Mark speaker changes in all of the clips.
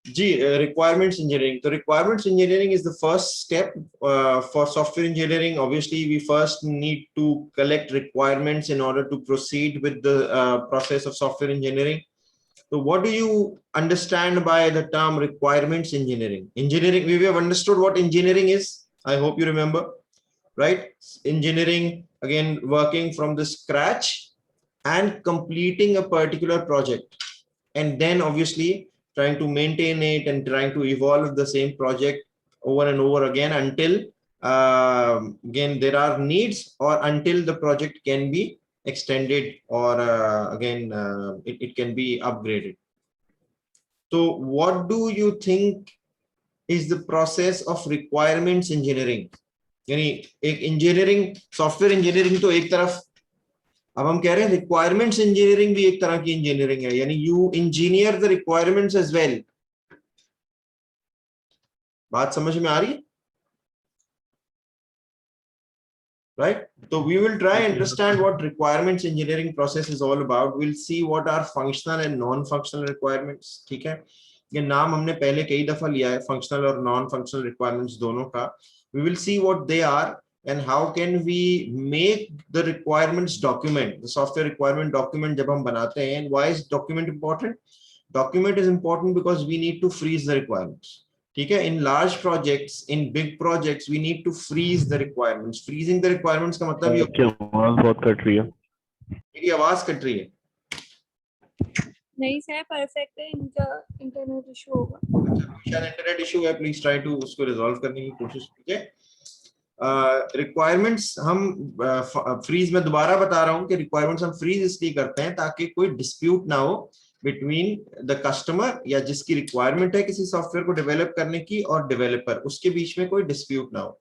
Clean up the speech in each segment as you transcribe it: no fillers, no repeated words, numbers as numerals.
Speaker 1: Ji, requirements engineering. So requirements engineering is the first step for software engineering. Obviously, we first need to collect requirements in order to proceed with the process of software engineering. So what do you understand by the term requirements engineering? Engineering, we have understood what engineering is. I hope you remember, right? Engineering, again, working from the scratch and completing a particular project. And then obviously trying to maintain it and trying to evolve the same project over and over again until again there are needs, or until the project can be extended, or it can be upgraded. So what do you think is the process of requirements engineering? यानी एक engineering, software engineering तो एक तरफ, अब हम कह रहे हैं रिक्वायरमेंट्स इंजीनियरिंग भी एक तरह की इंजीनियरिंग है, यानी you engineer the requirements as well. बात समझ में आ रही है? Right? So we will try and understand what requirements engineering process is all about. We'll see what are functional and non-functional requirements. ठीक है, ये नाम हमने पहले कई दफा लिया है, functional और non-functional requirements दोनों का. We will see what they are and how can we make the requirements document, the software requirement document जब हम बनाते हैं. And why is document important? Document is important because we need to freeze the requirements. ठीक है, in large projects, in big projects, we need to freeze the requirements. Freezing the requirements का मतलब ये,
Speaker 2: आवाज बहुत कट रही है,
Speaker 1: मेरी आवाज कट रही है?
Speaker 3: नहीं सर, परफेक्ट है, इनका इंटरनेट इशू होगा।
Speaker 1: शायद इंटरनेट इशू है, प्लीज ट्राई टू उसको रिजॉल्व करने की कोशिश कीजिए। रिक्वायरमेंट्स हम फ्रीज में दोबारा बता रहा हूं कि रिक्वायरमेंट्स हम फ्रीज इसलिए करते हैं ताकि कोई डिस्प्यूट ना हो बिटवीन द कस्टमर, या जिसकी रिक्वायरमेंट है किसी सॉफ्टवेयर को डेवलप करने की, और डेवलपर, उसके बीच में कोई डिस्प्यूट ना हो।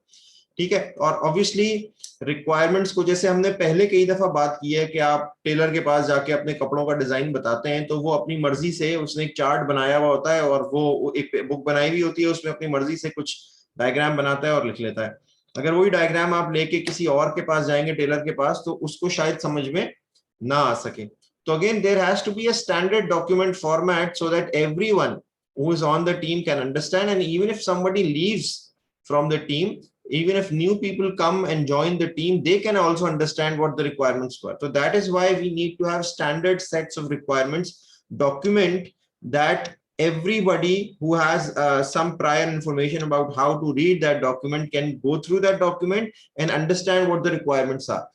Speaker 1: ठीक है, और ऑब्वियसली रिक्वायरमेंट्स को, जैसे हमने पहले कई दफा बात की है कि आप टेलर के पास जाके अपने कपड़ों का डिजाइन बताते हैं, तो वो अपनी मर्जी से, उसने एक चार्ट बनाया हुआ होता है और वो एक बुक बनाई हुई होती है, उसमें अपनी मर्जी से कुछ डायग्राम बनाता है और लिख लेता है। अगर वही डायग्राम आप लेके किसी और के पास जाएंगे, टेलर के पास, तो उसको शायद समझ में ना आ सके। तो again there has to be a standard document format so that everyone who is on the team can understand, and even if somebody leaves from the team, even if new people come and join the team, they can also understand what the requirements were. So that is why we need to have standard sets of requirements document that everybody who has some prior information about how to read that document can go through that document and understand what the requirements are.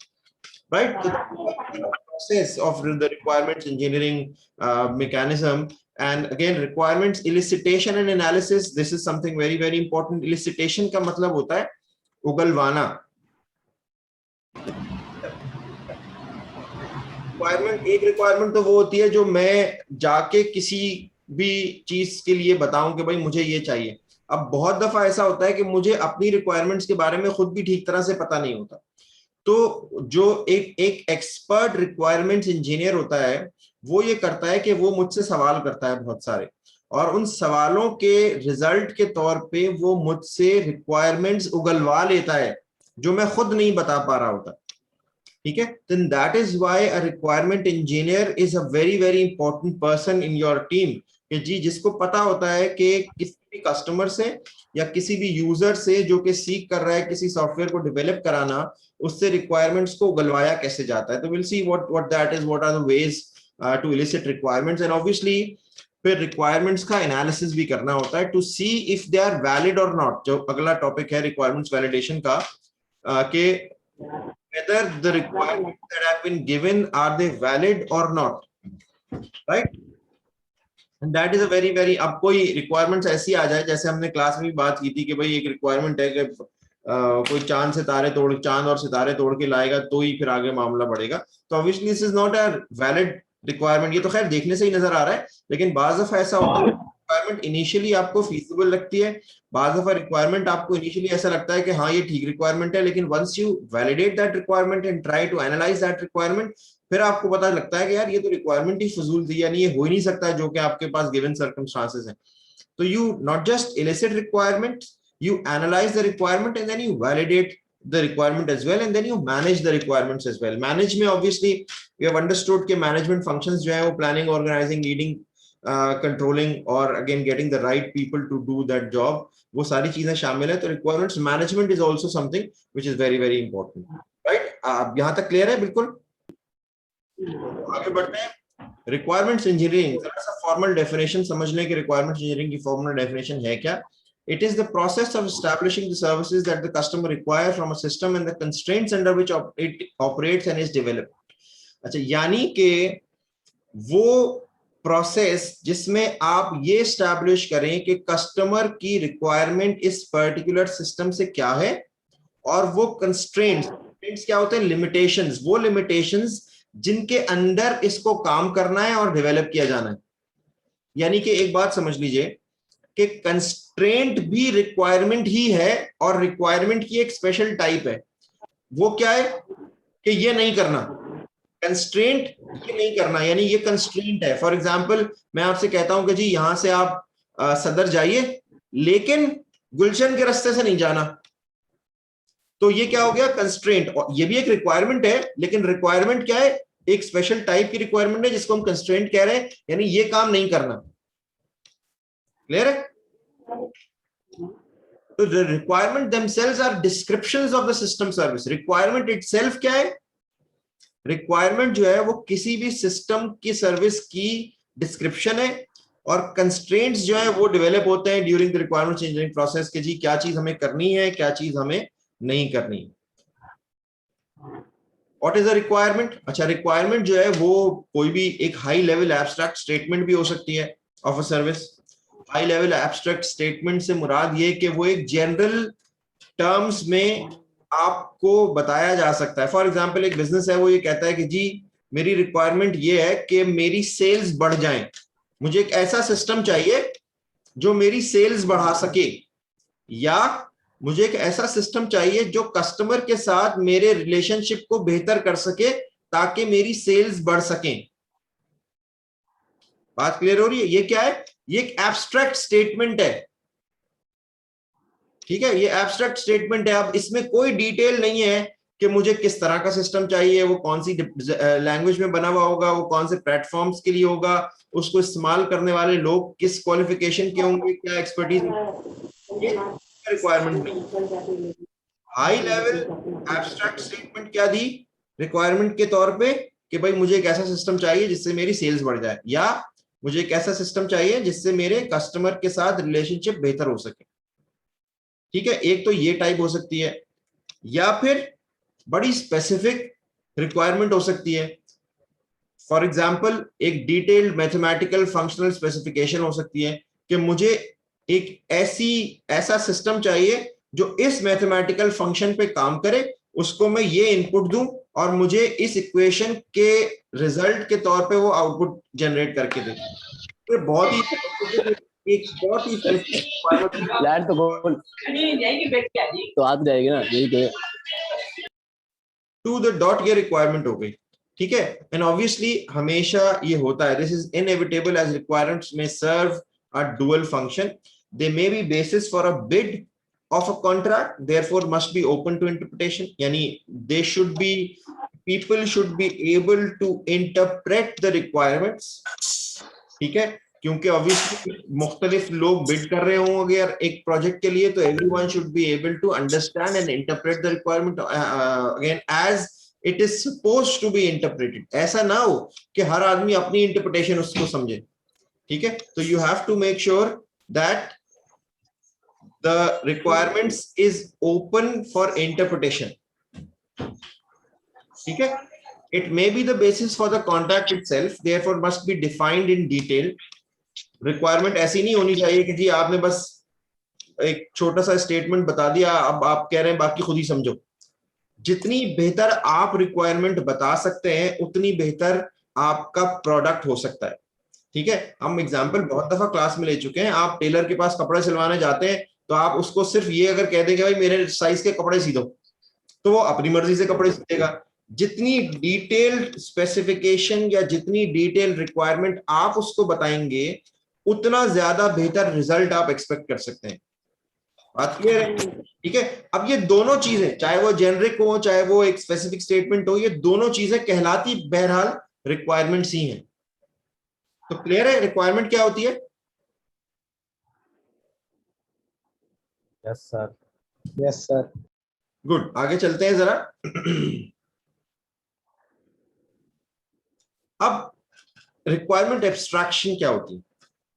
Speaker 1: Right? The process of the requirements engineering mechanism. And again, requirements elicitation and analysis, this is something very very important. Elicitation का मतलब होता है उगलवाना। Requirement, एक requirement तो वो होती है जो मैं जाके किसी भी चीज के लिए बताऊं कि भाई मुझे ये चाहिए। अब बहुत दफा ऐसा होता है कि मुझे अपनी रिक्वायरमेंट्स के बारे में खुद भी ठीक तरह से पता नहीं होता, तो जो एक एक्सपर्ट रिक्वायरमेंट्स इंजीनियर होता है, वो ये करता है कि वो मुझसे सवाल करता है बहुत सारे, और उन सवालों के रिजल्ट के तौर पे वो मुझसे रिक्वायरमेंट्स उगलवा लेता है जो मैं खुद नहीं बता पा रहा होता। ठीक है, then that is why a requirement engineer is a very very important person in your team, कि जी जिसको पता होता है कि किसी भी कस्टमर से या किसी भी यूजर से जो कि सीख कर रहा है किसी सॉफ्टवेयर को डेवलप कराना, उससे रिक्वायरमेंट्स को उगलवाया कैसे जाता है। तो will see what that is, what are the ways to elicit requirements. And obviously फिर रिक्वायरमेंट्स का एनालिसिस भी करना होता है to see if they are valid और नॉट। जो अगला टॉपिक है रिक्वायरमेंट्स वैलिडेशन का, कि whether the requirements that have been given are they valid or not, right? And that is a very very, अब कोई requirements ऐसी आ जाए, जैसे हमने क्लास में भी बात की थी कि भाई एक रिक्वायरमेंट है कि कोई चांद और सितारे तोड़ के लाएगा तो ही फिर आगे मामला बढ़ेगा, तो obviously this is not a valid requirement. ये तो खैर देखने से ही नजर आ रहा है, लेकिन बाज़ दफा ऐसा होता है रिक्वायरमेंट इनिशियली आपको फीजिबल लगती है, बाज़ दफा रिक्वायरमेंट आपको इनिशियली ऐसा लगता है कि हाँ ये ठीक रिक्वायरमेंट है, लेकिन once you validate that requirement and try to analyse that requirement, फिर आपको पता लगता है कि यार ये तो रिक्वायरमेंट ही फजूल थी, यानी ये हो ही नहीं सकता जो कि आपके पास गिवन सर्कमस्टांसेस हैं। तो you not just illicit requirement, you analyze the requirement and then you validate the requirement as well, and then you manage the requirements as well. Manage में obviously we have understood कि management functions जो है वो planning, organizing, leading controlling और again getting the right people to do that job, वो सारी चीजें शामिल है। तो requirements management is also something which is very very important, right? आप यहां तक क्लियर है? बिल्कुल। आगे बढ़ते हैं। रिक्वायरमेंट्स इंजीनियरिंग, जरा सा फॉर्मल डेफिनेशन समझ लें कि रिक्वायरमेंट्स इंजीनियरिंग की फॉर्मल डेफिनेशन है क्या। It is the process of establishing the services that the customer requires from a system and the constraints under which it operates and is developed. अच्छा, यानी कि वो प्रोसेस जिसमें आप ये स्टैब्लिश करें कि कस्टमर की रिक्वायरमेंट इस पर्टिकुलर सिस्टम से क्या है, और वो कंस्ट्रेंट्स क्या होते हैं? लिमिटेशंस, वो लिमिटेशंस जिनके अंदर इसको काम करना है और डेवलप किया जाना है। यानी कि एक बात समझ लीजिए कि कंस्ट्रेंट भी रिक्वायरमेंट ही है, और रिक्वायरमेंट की एक स्पेशल टाइप है। वो क्या है? कि ये नहीं करना, कंस्ट्रेंट ये नहीं करना, यानी ये कंस्ट्रेंट है। फॉर एग्जांपल, मैं आपसे कहता हूं कि जी यहां से आप सदर जाइए, लेकिन गुलशन के रास्ते से नहीं जाना, तो ये क्या हो गया? कंस्ट्रेंट। और ये भी एक रिक्वायरमेंट है, लेकिन रिक्वायरमेंट क्या है? एक स्पेशल टाइप की रिक्वायरमेंट है जिसको हम कंस्ट्रेंट कह रहे हैं, यानी ये काम नहीं करना। क्लियर है? तो the requirement themselves are descriptions of the system service. Requirement itself क्या है? Requirement जो है वो किसी भी सिस्टम की सर्विस की डिस्क्रिप्शन है, और कंस्ट्रेंट्स जो है वो डेवलप होते हैं during the requirement engineering process के जी क्या चीज हमें करनी है, क्या चीज हमें नहीं करनी है। What is a requirement? अच्छा, रिक्वायरमेंट जो है वो कोई भी एक हाई लेवल एब्स्ट्रैक्ट स्टेटमेंट भी हो सकती है of a service. High level abstract statement से मुराद ये कि वो एक जनरल टर्म्स में आपको बताया जा सकता है। फॉर एग्जांपल, एक बिजनेस है, वो ये कहता है कि जी मेरी रिक्वायरमेंट ये है कि मेरी सेल्स बढ़ जाएं, मुझे एक ऐसा सिस्टम चाहिए जो मेरी सेल्स बढ़ा सके, या मुझे एक ऐसा सिस्टम चाहिए जो कस्टमर के साथ मेरे रिलेशनशिप को बेहतर कर सके ताकि मेरी सेल्स बढ़ सकें। बात क्लियर हो रही है? ये क्या है? ये एक एब्स्ट्रैक्ट स्टेटमेंट है। ठीक है, ये एब्स्ट्रैक्ट स्टेटमेंट है। अब इसमें कोई डिटेल नहीं है कि मुझे किस तरह का सिस्टम चाहिए, वो कौन सी लैंग्वेज में बना हुआ होगा, वो कौन से प्लेटफॉर्म्स के लिए होगा, उसको इस्तेमाल करने वाले लोग किस क्वालिफिकेशन के होंगे, क्या एक्सपर्टीज। ये रिक्वायरमेंट नहीं। हाई लेवल एब्स्ट्रैक्ट स्टेटमेंट क्या दी रिक्वायरमेंट के तौर पे? कि भाई मुझे एक ऐसा सिस्टम चाहिए जिससे मेरी सेल्स बढ़ जाए, या मुझे एक ऐसा सिस्टम चाहिए जिससे मेरे कस्टमर के साथ रिलेशनशिप बेहतर हो सके। ठीक है, एक तो ये टाइप हो सकती है, या फिर बड़ी स्पेसिफिक रिक्वायरमेंट हो सकती है। फॉर एग्जांपल, एक डिटेल्ड मैथमेटिकल फंक्शनल स्पेसिफिकेशन हो सकती है कि मुझे एक ऐसा सिस्टम चाहिए जो इस मैथमेटिकल फंक्शन पे काम करे, उसको मैं ये इनपुट दूं और मुझे इस इक्वेशन के रिजल्ट के तौर पे वो आउटपुट जनरेट करके दे। तो बहुत ही एक बहुत ही
Speaker 2: यार तो आ जाएगी ना, यही तो
Speaker 1: टू द डॉट ये रिक्वायरमेंट हो गई। ठीक है, एंड ऑब्वियसली हमेशा ये होता है, this is inevitable as requirements में serve a dual function. They may be basis for a bid of a contract, therefore must be open to interpretation, yani they should be, people should be able to interpret the requirements। ठीक है, क्योंकि obviously मुख्तलिफ लोग bid कर रहे होंगे यार एक प्रोजेक्ट के लिए, तो everyone should be able to understand and interpret the requirement again as it is supposed to be interpreted. ऐसा ना हो कि हर आदमी अपनी इंटरप्रिटेशन उसको समझे। ठीक है, तो you have to make sure that the requirements is open for interpretation। ठीक है, it may be the basis for the contract itself, therefore must be defined in detail। requirement ऐसी नहीं होनी चाहिए कि जी आपने बस एक छोटा सा स्टेटमेंट बता दिया, अब आप कह रहे हैं बाकी खुद ही समझो। जितनी बेहतर आप रिक्वायरमेंट बता सकते हैं उतनी बेहतर आपका प्रोडक्ट हो सकता है। ठीक है, हम एग्जांपल बहुत दफा क्लास में ले चुके हैं। आप टेलर के पास कपड़े सिलवाने जाते हैं, तो आप उसको सिर्फ ये अगर कह देंगे भाई मेरे साइज के कपड़े सी दो, तो वो अपनी मर्जी से कपड़े सी देगा। जितनी डिटेल्ड स्पेसिफिकेशन या जितनी डिटेल रिक्वायरमेंट आप उसको बताएंगे, उतना ज्यादा बेहतर रिजल्ट आप एक्सपेक्ट कर सकते हैं। बात क्लियर है? ठीक है, अब ये दोनों चीजें, चाहे वो जेनरिक हो चाहे वो एक स्पेसिफिक स्टेटमेंट हो, ये दोनों चीजें कहलाती बहरहाल रिक्वायरमेंट्स ही हैं। तो क्लियर है रिक्वायरमेंट क्या होती है?
Speaker 2: Yes sir.
Speaker 4: Yes sir.
Speaker 1: Good, आगे चलते हैं जरा। अब रिक्वायरमेंट एब्स्ट्रैक्शन क्या होती है?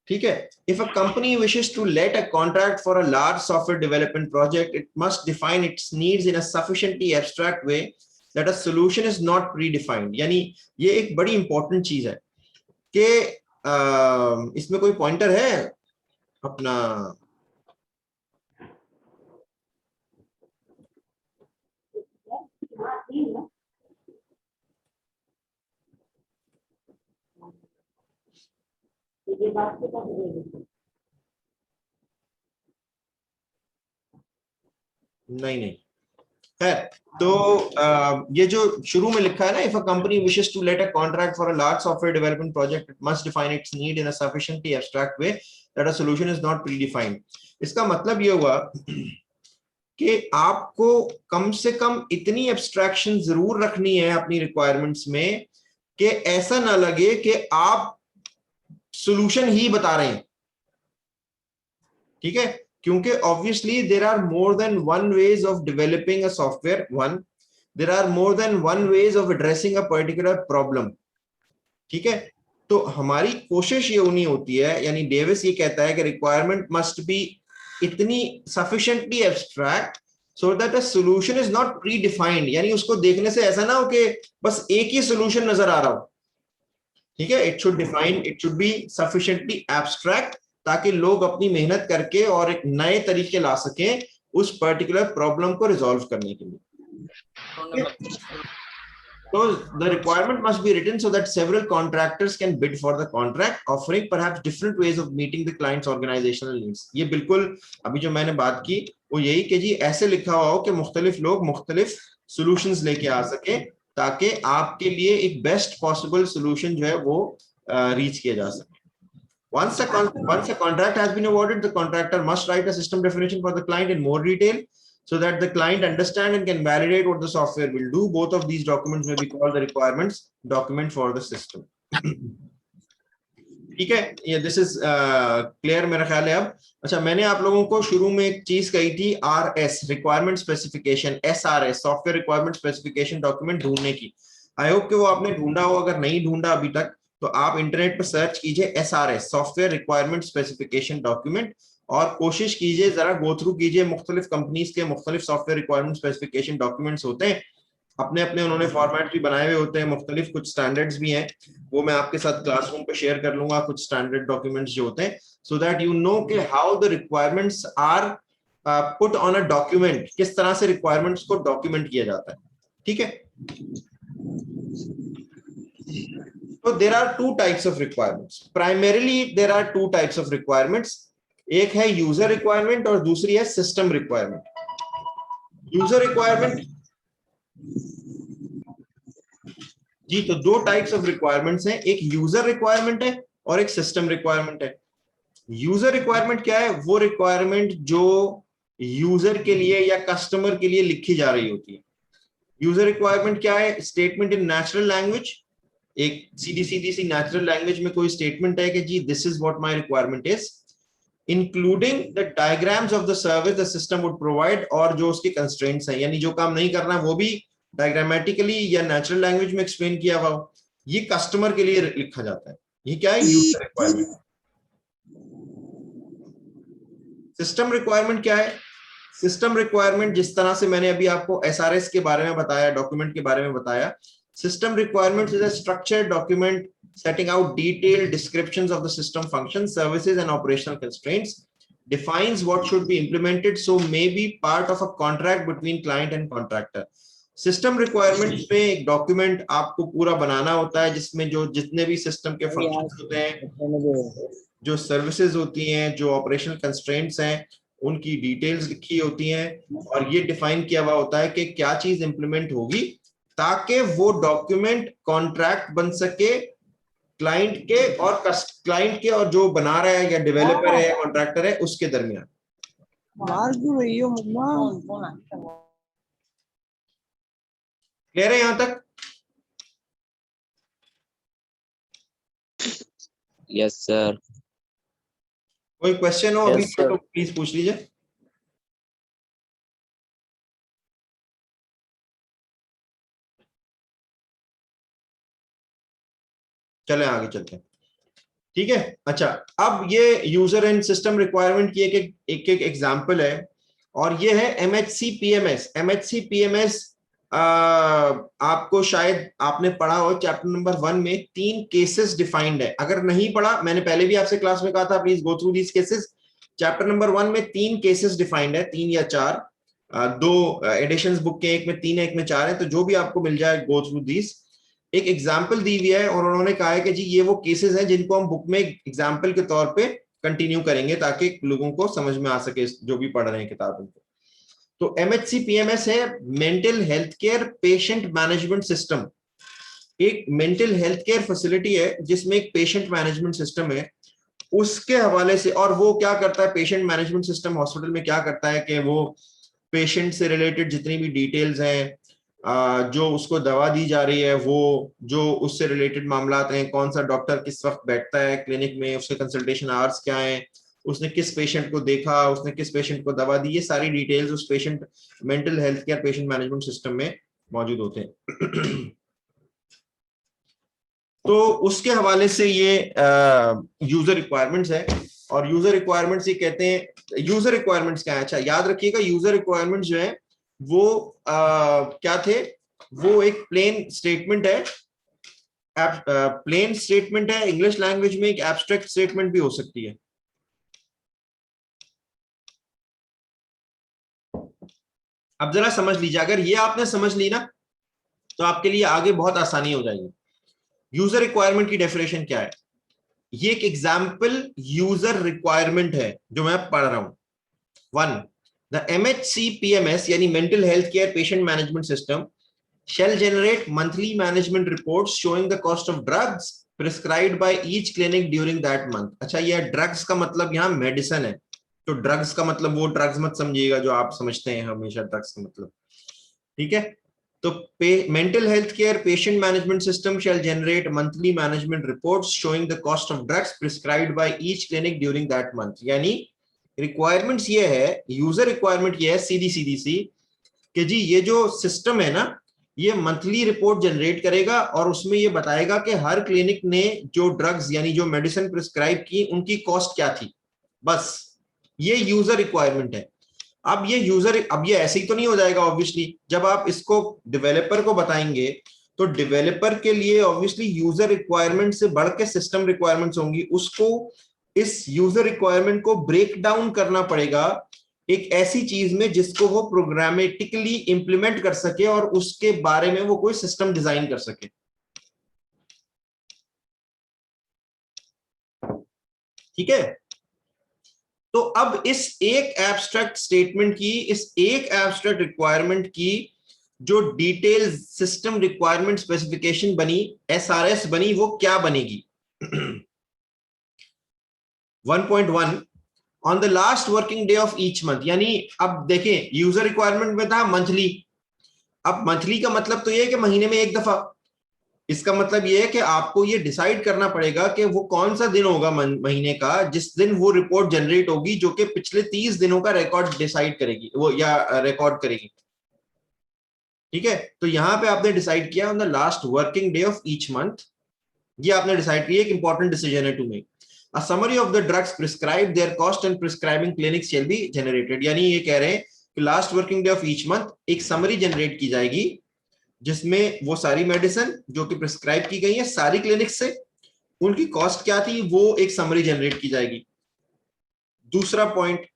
Speaker 1: ठीक है, if a company wishes to let a contract for a large software development project, it must define its needs in a sufficiently abstract way that a solution is not predefined. यानी ये एक बड़ी important चीज है कि इसमें कोई pointer है अपना? नहीं नहीं, खैर। तो ये जो शुरू में लिखा है ना, if a company wishes to let a contract for a large software development project, it must define its need in a sufficiently abstract way that a solution is not predefined. इसका मतलब ये हुआ कि आपको कम से कम इतनी एब्स्ट्रैक्शन जरूर रखनी है अपनी रिक्वायरमेंट्स में कि ऐसा ना लगे कि आप सॉल्यूशन ही बता रहे हैं। ठीक है, क्योंकि obviously there are more than one ways of developing a software, one there are more than one ways of addressing a particular problem. ठीक है, तो हमारी कोशिश ये नहीं होती है, यानी डेविस ये कहता है कि रिक्वायरमेंट मस्ट बी इतनी sufficiently abstract so that a solution is not pre defined, यानी उसको देखने से ऐसा ना हो कि बस एक ही सॉल्यूशन नजर आ रहा हो। ठीक है, it should define, it should be sufficiently abstract, ताकि लोग अपनी मेहनत करके और एक नए तरीके ला सकें उस पर्टिकुलर प्रॉब्लम को रिजॉल्व करने के लिए। So the requirement must be written so that several contractors can bid for the contract, offering perhaps different ways of meeting the client's organizational needs. ये बिल्कुल अभी जो मैंने बात की वो यही कि जी ऐसे लिखा हुआ हो कि मुख्तलिफ लोग मुख्तलिफ solutions लेके आ सके, ताकि आपके लिए एक बेस्ट पॉसिबल solution जो है वो रीच किया जा सके। Once a contract has been awarded, the contractor must write a system definition for the client in more detail, so that the client understand and can validate what the software will do. Both of these documents may be called the requirements document for the system. ठीक है, ये this is clear मेरा ख्याल है अब। अच्छा, मैंने आप लोगों को शुरू में एक चीज कही थी, RS requirement specification, SRS software requirement specification document ढूंढने की। आई होप कि वो आपने ढूंढा हो, अगर नहीं ढूंढा अभी तक तो आप इंटरनेट पर सर्च कीजिए SRS software requirement specification document, और कोशिश कीजिए जरा गो थ्रू कीजिए। मुख्तलिफ कंपनीज के मुख्तलिफ सॉफ्टवेयर रिक्वायरमेंट स्पेसिफिकेशन डॉक्यूमेंट्स होते हैं, अपने अपने उन्होंने फॉर्मेट भी बनाए हुए होते हैं, मुख्तलिफ कुछ स्टैंडर्ड्स भी हैं, वो मैं आपके साथ क्लासरूम पे शेयर कर लूंगा, कुछ स्टैंडर्ड डॉक्यूमेंट्स जो होते हैं, सो दैट यू नो कि how the requirements are put on a document, किस तरह से रिक्वायरमेंट्स को डॉक्यूमेंट किया जाता है। ठीक है, तो there are two types of requirements, primarily there are two types of requirements, एक है यूजर रिक्वायरमेंट और दूसरी है सिस्टम रिक्वायरमेंट। यूजर रिक्वायरमेंट जी, तो दो टाइप्स ऑफ रिक्वायरमेंट्स हैं, एक यूजर रिक्वायरमेंट है और एक सिस्टम रिक्वायरमेंट है। यूजर रिक्वायरमेंट क्या है? वो रिक्वायरमेंट जो यूजर के लिए या कस्टमर के लिए लिखी जा रही होती है। यूजर रिक्वायरमेंट क्या है? स्टेटमेंट इन नेचुरल लैंग्वेज, एक सीधी सीधी सी नेचुरल लैंग्वेज में कोई स्टेटमेंट है कि जी this is what my requirement is, including the diagrams of the service the system would provide, और जो उसके कंस्ट्रेंट्स हैं, यानी जो काम नहीं करना वो भी डायग्रामेटिकली या नेचुरल लैंग्वेज में एक्सप्लेन किया हुआ हो, ये कस्टमर के लिए लिखा जाता है। ये क्या है? User requirement. सिस्टम रिक्वायरमेंट क्या है? सिस्टम रिक्वायरमेंट जिस तरह से मैंने अभी आपको SRS के बारे में बताया, डॉक्यूमेंट के बारे में बताया, system requirement is a structured document setting out detailed descriptions of the system functions, services and operational constraints, defines what should be implemented, so may be part of a contract between client and contractor. System requirements पे एक document आपको पूरा बनाना होता है, जिसमें जो जितने भी सिस्टम के फंक्शंस होते हैं, जो सर्विसेज होती हैं, जो ऑपरेशनल कंस्ट्रेंट्स हैं, उनकी डिटेल्स लिखी होती हैं, और ये डिफाइन किया हुआ होता है कि क्या चीज इंप्लीमेंट होगी, ताकि वो डॉक्यूमेंट कॉन्ट्रैक्ट बन सके क्लाइंट के और जो बना रहा है या डेवलपर है या कॉन्ट्रैक्टर है उसके दरमियान। क्लियर है यहां तक?
Speaker 4: Yes sir.
Speaker 1: कोई क्वेश्चन हो अभी
Speaker 4: Yes, sir.
Speaker 1: तो प्लीज पूछ लीजिए। चले आगे चलते हैं, ठीक है। अच्छा, अब ये यूजर एंड सिस्टम रिक्वायरमेंट की एक एग्जांपल है, और ये है एमएचसी पीएमएस। एमएचसी पीएमएस आपको शायद आपने पढ़ा हो, चैप्टर नंबर 1 में 3 केसेस डिफाइंड है। अगर नहीं पढ़ा, मैंने पहले भी आपसे क्लास में कहा था, please go through these cases. Chapter number 1 में 3 केसेस डिफाइंड है, 3 या 4, 2 एडिशंस बुक के, एक में 3 है एक में 4 है, तो जो भी आपको मिल जाए गो थ्रू दीस। एक एग्जाम्पल दी हुई है और उन्होंने कहा है कि जी ये वो केसेस हैं जिनको हम बुक में एग्जाम्पल के तौर पे कंटिन्यू करेंगे ताकि लोगों को समझ में आ सके जो भी पढ़ रहे हैं किताब उनको। तो एमएचसी पीएमएस है mental health care patient management system. एक मेंटल हेल्थ केयर फैसिलिटी है जिसमें एक पेशेंट मैनेजमेंट सिस्टम है, उसके हवाले से। और वो क्या करता है, पेशेंट मैनेजमेंट सिस्टम हॉस्पिटल में क्या करता है कि वो पेशेंट से रिलेटेड जितनी भी डिटेल्स हैं, जो उसको दवा दी जा रही है, वो जो उससे रिलेटेड मामलात हैं, कौन सा डॉक्टर किस वक्त बैठता है क्लिनिक में, उसके कंसल्टेशन आवर्स क्या हैं, उसने किस पेशेंट को देखा, उसने किस पेशेंट को दवा दी, ये सारी डिटेल्स उस patient mental health care patient management system में मौजूद होते हैं। तो उसके हवाले से ये यूजर रिक्वायरमेंट्स है। और यूजर रिक्वायरमेंट्स ये कहते हैं, यूजर रिक्वायरमेंट्स क्या है, अच्छा याद रखिएगा, यूजर रिक्वायरमेंट्स जो है वो क्या थे, वो एक प्लेन स्टेटमेंट है। प्लेन स्टेटमेंट है, इंग्लिश लैंग्वेज में एक एब्स्ट्रैक्ट स्टेटमेंट भी हो सकती है। अब जरा समझ लीजिए, अगर ये आपने समझ ली ना तो आपके लिए आगे बहुत आसानी हो जाएगी। यूजर रिक्वायरमेंट की डेफिनेशन क्या है, ये एक एग्जाम्पल यूजर रिक्वायरमेंट है जो मैं पढ़ रहा हूं। 1, द एमएचसी पीएमएस यानी mental health care patient management system shall generate monthly management reports showing the cost of drugs prescribed by each clinic during that month। अच्छा, ये ड्रग्स का मतलब यहाँ मेडिसिन है, तो ड्रग्स का मतलब वो ड्रग्स मत समझिएगा जो आप समझते हैं हमेशा ड्रग्स का मतलब, ठीक है। तो mental health care patient management system shall generate monthly management reports showing the cost of drugs prescribed by each clinic during that month। यानी रिक्वायरमेंट्स ये है, यूजर रिक्वायरमेंट ये है सीधी सीधी सी कि जी ये जो सिस्टम है ना, ये मंथली रिपोर्ट जनरेट करेगा और उसमें ये बताएगा कि हर क्लिनिक ने जो ड्रग्स यानी जो मेडिसिन प्रिस्क्राइब की उनकी कॉस्ट क्या थी। बस ये यूजर रिक्वायरमेंट है। अब ये ऐसे ही तो नहीं हो जाएगा ऑब्वियसली, जब आप इसको डेवलपर को बताएंगे तो डेवलपर के लिए ऑब्वियसली यूजर रिक्वायरमेंट से बढ़ के सिस्टम रिक्वायरमेंट्स होंगी। उसको इस यूजर रिक्वायरमेंट को ब्रेक डाउन करना पड़ेगा एक ऐसी चीज में जिसको वो प्रोग्रामेटिकली इंप्लीमेंट कर सके और उसके बारे में वो कोई सिस्टम डिजाइन कर सके, ठीक है। तो अब इस एक एब्स्ट्रैक्ट स्टेटमेंट की, इस एक एब्स्ट्रैक्ट रिक्वायरमेंट की जो डिटेल सिस्टम रिक्वायरमेंट स्पेसिफिकेशन बनी, एसआरएस बनी, वो क्या बनेगी। 1.1 on the last working day of each month. यानी अब देखें, यूजर रिक्वायरमेंट में था मंथली, अब मंथली का मतलब तो ये है कि महीने में एक दफा। इसका मतलब ये है कि आपको ये डिसाइड करना पड़ेगा कि वो कौन सा दिन होगा महीने का जिस दिन वो रिपोर्ट जनरेट होगी जो कि पिछले 30 दिनों का रिकॉर्ड डिसाइड करेगी वो या रिकॉर्ड करेगी, ठीक है। तो यहां पे आपने डिसाइड किया on the last working day of each month, ये आपने डिसाइड किया, एक इंपॉर्टेंट डिसीजन है to make. A summary of the drugs prescribed, their cost and prescribing clinics shall be generated। यानी ये कह रहे हैं कि last working day of each month एक समरी जनरेट की जाएगी जिसमें वो सारी मेडिसिन जो कि प्रिस्क्राइब की गई है सारी क्लिनिक से, उनकी कॉस्ट क्या थी, वो एक समरी जनरेट की जाएगी। दूसरा point,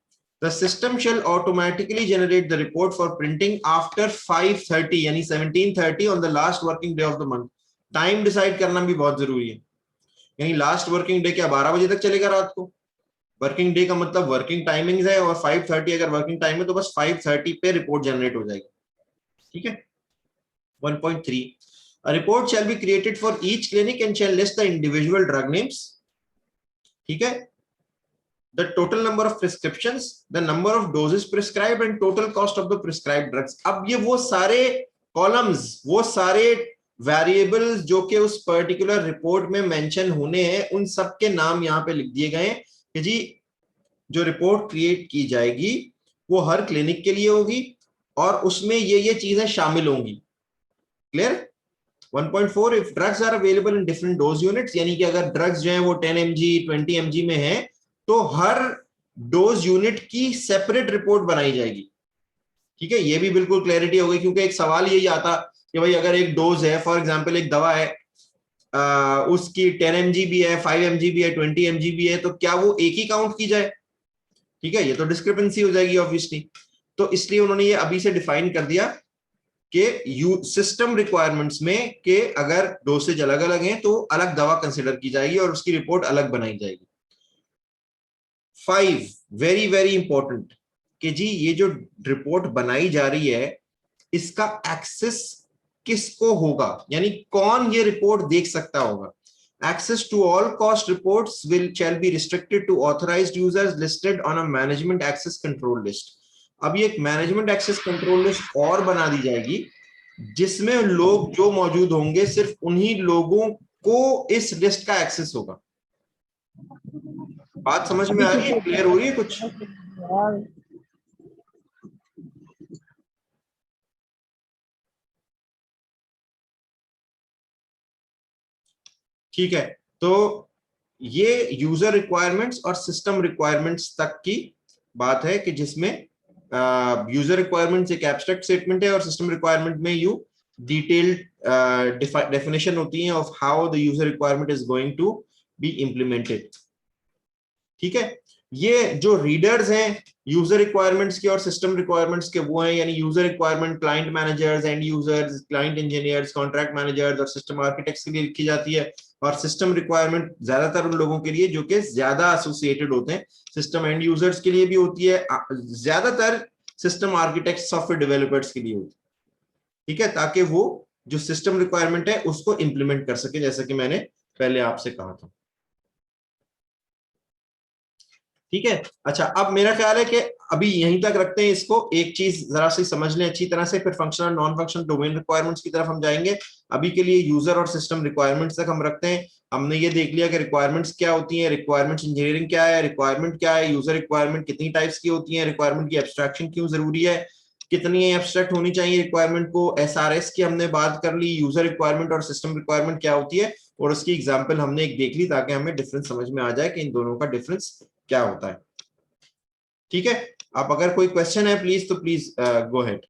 Speaker 1: the system shall automatically generate the report for printing after 5:30 यानी 17:30 on the last working day of the month. Time decide करना भी बहुत जरूरी है, यानी लास्ट वर्किंग डे क्या 12 बजे तक चलेगा रात को, वर्किंग डे का मतलब वर्किंग टाइमिंग्स है, और 5:30 अगर वर्किंग टाइम है तो बस 5:30 पे रिपोर्ट जनरेट हो जाएगी, ठीक है। 1.3 A report shall be created for each clinic and shall list the individual drug names, ठीक है, the total number of prescriptions, the number of doses prescribed and total cost of the prescribed drugs। अब ये वो सारे columns, वो सारे variables जो कि उस पर्टिकुलर रिपोर्ट में मेंशन होने हैं उन सब के नाम यहाँ पे लिख दिए गए कि जी जो रिपोर्ट क्रिएट की जाएगी वो हर क्लिनिक के लिए होगी और उसमें ये चीजें शामिल होंगी। Clear? 1.4 if drugs are available in different dose units, यानी कि अगर ड्रग्स जो है वो 10 mg 20 mg में है तो हर डोज यूनिट की सेपरेट रिपोर्ट बनाई जाएगी। ठीक है, ये भी बिल्कुल क्लैरिटी हो गई, क्योंकि एक सवाल यही आता कि भाई अगर एक डोज है, फॉर एग्जांपल एक दवा है, उसकी 10 mg भी है, 5 mg भी है, 20 mg भी है, तो क्या वो एक ही काउंट की जाए? ठीक है, ये तो डिस्क्रिपेंसी हो जाएगी ऑब्वियसली। तो इसलिए उन्होंने ये अभी से डिफाइन कर दिया कि सिस्टम रिक्वायरमेंट्स में कि अगर डोसेज अलग अलग हैं तो अलग दवा कंसिडर की जाएगी और उसकी रिपोर्ट अलग बनाई जाएगी। 5 वेरी वेरी इंपॉर्टेंट कि जी ये जो रिपोर्ट बनाई जा रही है इसका एक्सेस किसको होगा, यानी कौन ये रिपोर्ट देख सकता होगा। Access to all cost reports shall be restricted to authorized users listed on a management access control list. अब ये एक मैनेजमेंट एक्सेस कंट्रोल लिस्ट और बना दी जाएगी जिसमें लोग जो मौजूद होंगे सिर्फ उन्हीं लोगों को इस लिस्ट का एक्सेस होगा। बात समझ में आ रही है? क्लियर हो रही है कुछ? ठीक है, तो ये यूजर रिक्वायरमेंट्स और सिस्टम रिक्वायरमेंट्स तक की बात है कि जिसमें यूजर रिक्वायरमेंट्स एक एब्स्ट्रैक्ट स्टेटमेंट है और सिस्टम रिक्वायरमेंट में यू डिटेल्ड डेफिनेशन होती है of how the user requirement is going to be implemented. ठीक है, ये जो रीडर्स हैं यूजर रिक्वायरमेंट्स के और सिस्टम रिक्वायरमेंट्स के वो हैं, यानी user requirement client managers, and users, client engineers, contract managers और सिस्टम आर्किटेक्ट्स के लिए लिखी जाती है। और सिस्टम रिक्वायरमेंट ज्यादातर उन लोगों के लिए जो कि ज्यादा एसोसिएटेड होते हैं, सिस्टम एंड यूजर्स के लिए भी होती है, ज्यादातर सिस्टम आर्किटेक्ट सॉफ्टवेयर डेवलपर्स के लिए होती है। ठीक है, ताकि वो जो सिस्टम रिक्वायरमेंट है उसको इंप्लीमेंट कर सके, जैसा कि मैंने पहले आपसे कहा था। ठीक है, अच्छा, अब मेरा ख्याल है कि अभी यहीं तक रखते हैं इसको। एक चीज जरा सी समझ लें अच्छी तरह से, फिर functional non functional domain requirements की तरफ हम जाएंगे। अभी के लिए यूजर और सिस्टम रिक्वायरमेंट्स तक हम रखते हैं। हमने ये देख लिया कि रिक्वायरमेंट्स क्या होती है, रिक्वायरमेंट्स इंजीनियरिंग क्या है, रिक्वायरमेंट क्या है, यूजर रिक्वायरमेंट कितनी टाइप्स की होती है, रिक्वायरमेंट की एब्स्ट्रैक्शन क्यों जरूरी है, कितनी एब्स्ट्रैक्ट होनी चाहिए रिक्वायरमेंट को, एसआरएस की हमने बात कर ली, यूजर रिक्वायरमेंट और सिस्टम रिक्वायरमेंट क्या होती है, और उसकी एग्जाम्पल हमने एक देख ली ताकि हमें डिफरेंस समझ में आ जाए कि इन दोनों का डिफरेंस क्या होता है। ठीक है, अब अगर कोई क्वेश्चन है प्लीज, तो प्लीज गो अहेड।